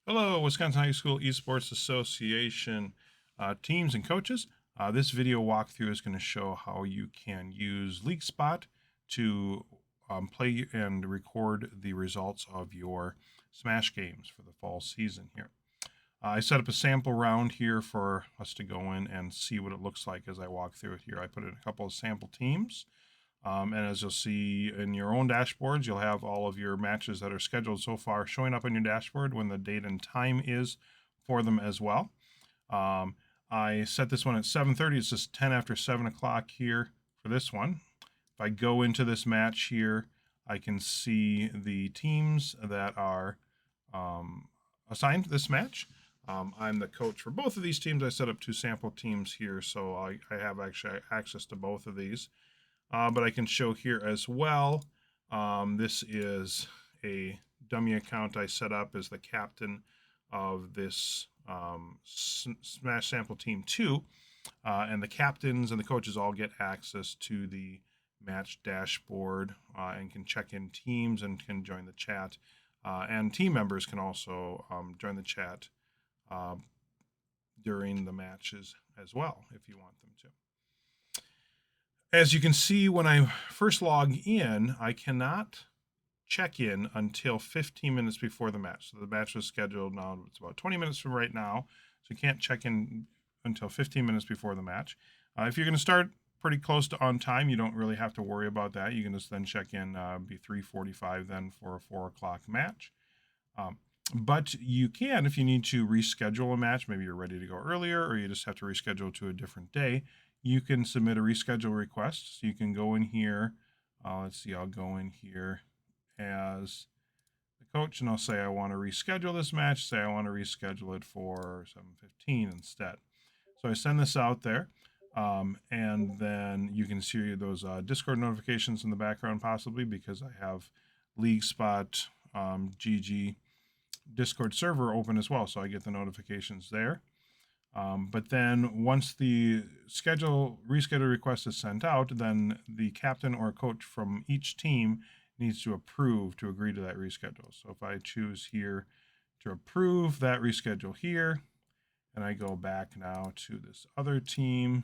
Hello, Wisconsin High School Esports Association teams and coaches. This video walkthrough is going to show how you can use Leaguespot to play and record the results of your Smash games for the fall season here. I set up a sample round here for us to go in and see what it looks like as I walk through it here. I put in a couple of sample teams. And as you'll see in your own dashboards, you'll have all of your matches that are scheduled so far showing up on your dashboard when the date and time is for them as well. I set this one at 7:30. It's just 10 after 7 o'clock here for this one. If I go into this match here, I can see the teams that are assigned this match. I'm the coach for both of these teams. I set up two sample teams here, so I have actually access to both of these. But I can show here as well. This is a dummy account I set up as the captain of this Smash Sample Team 2. And the captains and the coaches all get access to the match dashboard and can check in teams and can join the chat. And team members can also join the chat during the matches as well if you want them to. As you can see, when I first log in, I cannot check in until 15 minutes before the match. So the match was scheduled now, it's about 20 minutes from right now. So you can't check in until 15 minutes before the match. If you're going to start pretty close to on time, you don't really have to worry about that. You can just then check in, be 3:45 then for a 4 o'clock match. But you can, if you need to reschedule a match, maybe you're ready to go earlier or you just have to reschedule to a different day, you can submit a reschedule request. So you can go in here. Let's see, I'll go in here as the coach and I'll say I want to reschedule this match. Say I want to reschedule it for 7:15 instead. So I send this out there. And then you can see those Discord notifications in the background possibly because I have Leaguespot GG Discord server open as well. So I get the notifications there. But then once the reschedule request is sent out, then the captain or coach from each team needs to approve to agree to that reschedule. So if I choose here to approve that reschedule here, and I go back now to this other team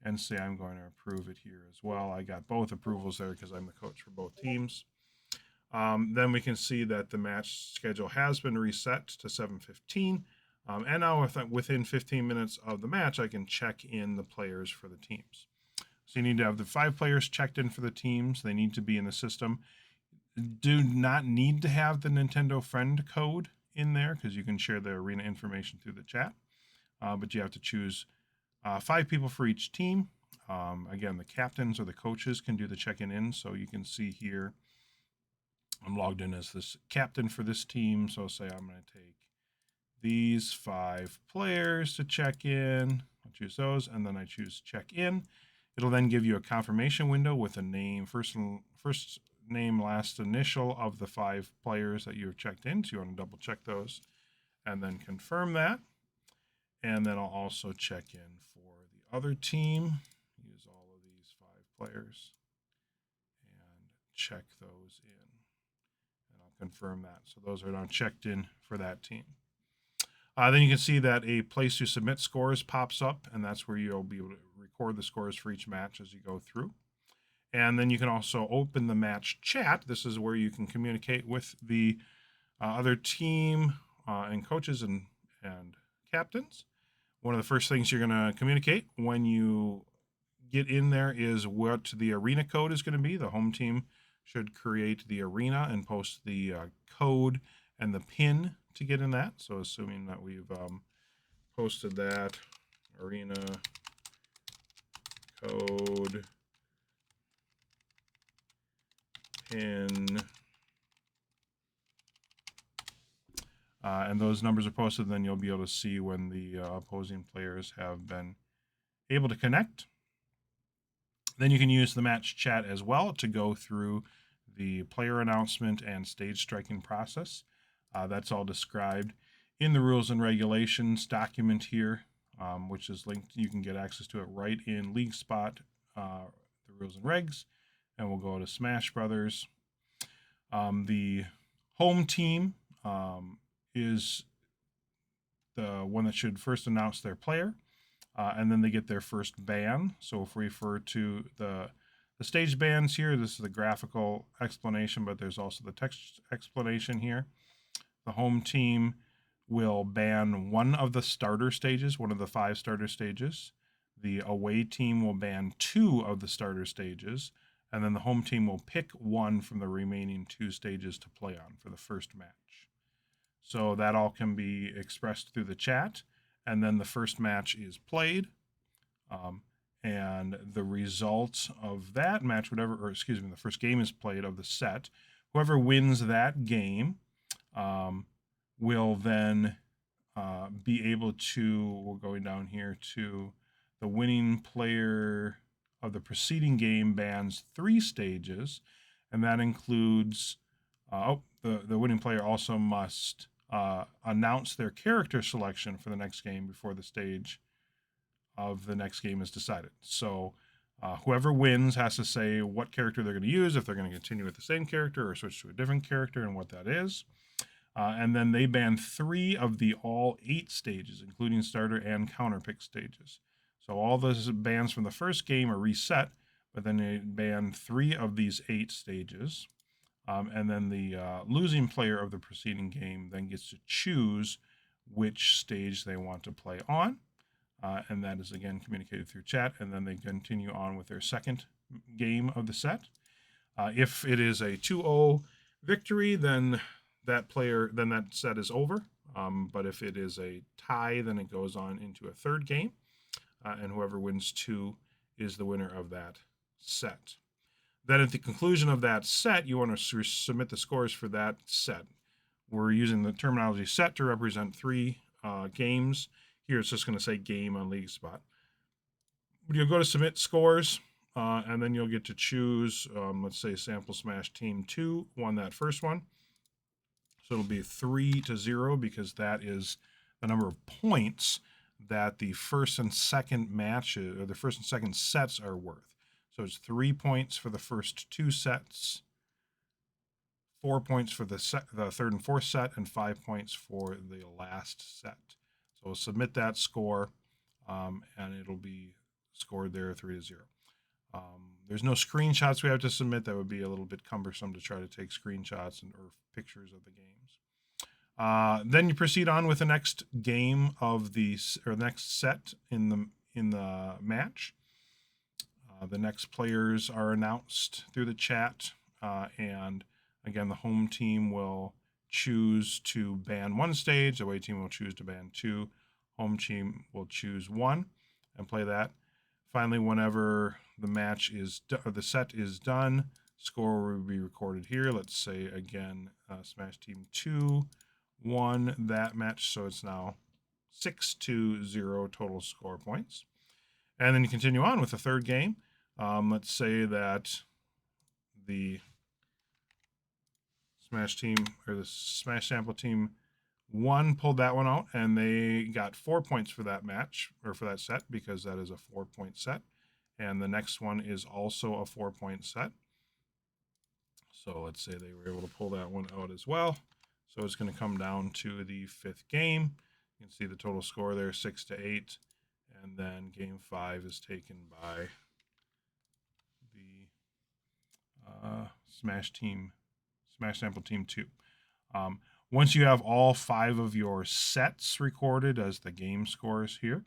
and say I'm going to approve it here as well. I got both approvals there because I'm the coach for both teams. Then we can see that the match schedule has been reset to 7:15. And now within 15 minutes of the match, I can check in the players for the teams. So you need to have the 5 players checked in for the teams. They need to be in the system. Do not need to have the Nintendo friend code in there because you can share the arena information through the chat. But you have to choose 5 people for each team. Again, the captains or the coaches can do the check-in. So you can see here, I'm logged in as this captain for this team. So say I'm going to take these 5 players to check in. I'll choose those, and then I choose check in. It'll then give you a confirmation window with a name, first name, last initial of the 5 players that you have checked in. So you want to double check those and then confirm that. And then I'll also check in for the other team. Use all of these 5 players and check those in. And I'll confirm that. So those are now checked in for that team. Then you can see that a place to submit scores pops up, and that's where you'll be able to record the scores for each match as you go through. And then you can also open the match chat. This is where you can communicate with the other team and coaches and captains. One of the first things you're going to communicate when you get in there is what the arena code is going to be. The home team should create the arena and post the code and the pin to get in that. So assuming that we've posted that arena code pin and those numbers are posted, then you'll be able to see when the opposing players have been able to connect. Then you can use the match chat as well to go through the player announcement and stage striking process. That's all described in the rules and regulations document here, which is linked. You can get access to it right in Leaguespot, the rules and regs. And we'll go to Smash Brothers. The home team is the one that should first announce their player, and then they get their first ban. So if we refer to the stage bans here, this is the graphical explanation, but there's also the text explanation here. The home team will ban one of the starter stages, one of the 5 starter stages. The away team will ban 2 of the starter stages, and then the home team will pick one from the remaining 2 stages to play on for the first match. So that all can be expressed through the chat, and then the first match is played. And the results of that match, the first game is played of the set. Whoever wins that game will then be able to, we're going down here to the winning player of the preceding game bans 3 stages, and that includes, the winning player also must announce their character selection for the next game before the stage of the next game is decided. So whoever wins has to say what character they're going to use, if they're going to continue with the same character or switch to a different character, and what that is. And then they ban 3 of the all 8 stages, including starter and counterpick stages. So all those bans from the first game are reset, but then they ban 3 of these 8 stages. And then the losing player of the preceding game then gets to choose which stage they want to play on. And that is, again, communicated through chat. And then they continue on with their second game of the set. If it is a 2-0 victory, then that set is over. But if it is a tie, then it goes on into a third game. And whoever wins 2 is the winner of that set. Then at the conclusion of that set, you want to submit the scores for that set. We're using the terminology set to represent 3 games. Here it's just going to say game on Leaguespot. You'll go to submit scores, and then you'll get to choose, let's say Sample Smash Team 2 won that first one. So it'll be 3-0 because that is the number of points that the first and second matches, or the first and second sets are worth. So it's 3 points for the first 2 sets, 4 points for the third and fourth set, and 5 points for the last set. So we'll submit that score, and it'll be scored there 3-0. There's no screenshots we have to submit. That would be a little bit cumbersome to try to take screenshots or pictures of the games. Then you proceed on with the next game of next set in the match. The next players are announced through the chat, and again, the home team will choose to ban 1 stage. The away team will choose to ban 2. Home team will choose 1 and play that. Finally, whenever the match is the set is done, score will be recorded here. Let's say again, Smash Team 2 won that match, so it's now 6-0 total score points. And then you continue on with the third game. Let's say that the Smash team, or the Smash Sample Team 1 pulled that one out, and they got 4 points for that match, or for that set, because that is a 4-point set. And the next one is also a 4-point set. So let's say they were able to pull that one out as well. So it's going to come down to the 5th game. You can see the total score there, 6-8. And then game 5 is taken by the Smash Sample Team 2. Once you have all 5 of your sets recorded as the game scores here,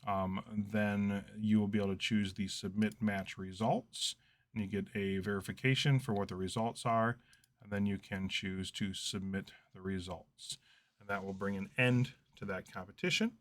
then you will be able to choose the submit match results, and you get a verification for what the results are, and then you can choose to submit the results, and that will bring an end to that competition.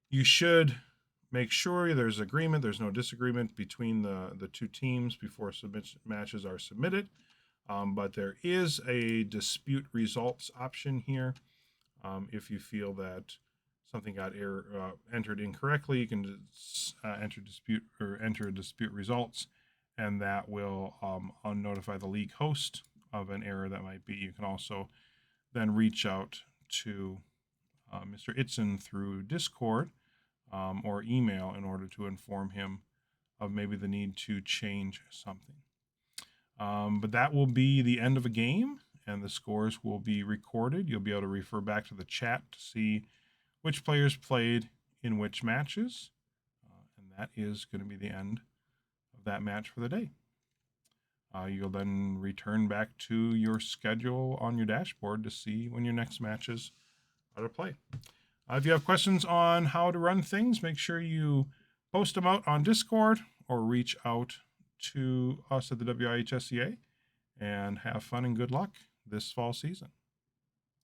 You should make sure there's agreement, there's no disagreement between the 2 teams before matches are submitted. But there is a dispute results option here. If you feel that something got entered incorrectly, you can enter dispute results, and that will notify the league host of an error that might be. You can also then reach out to Mr. Itzen through Discord or email in order to inform him of maybe the need to change something. But that will be the end of a game, and the scores will be recorded. You'll be able to refer back to the chat to see which players played in which matches. And that is going to be the end of that match for the day. You'll then return back to your schedule on your dashboard to see when your next matches are to play. If you have questions on how to run things, make sure you post them out on Discord or reach out to us at the WIHSEA, and have fun and good luck this fall season.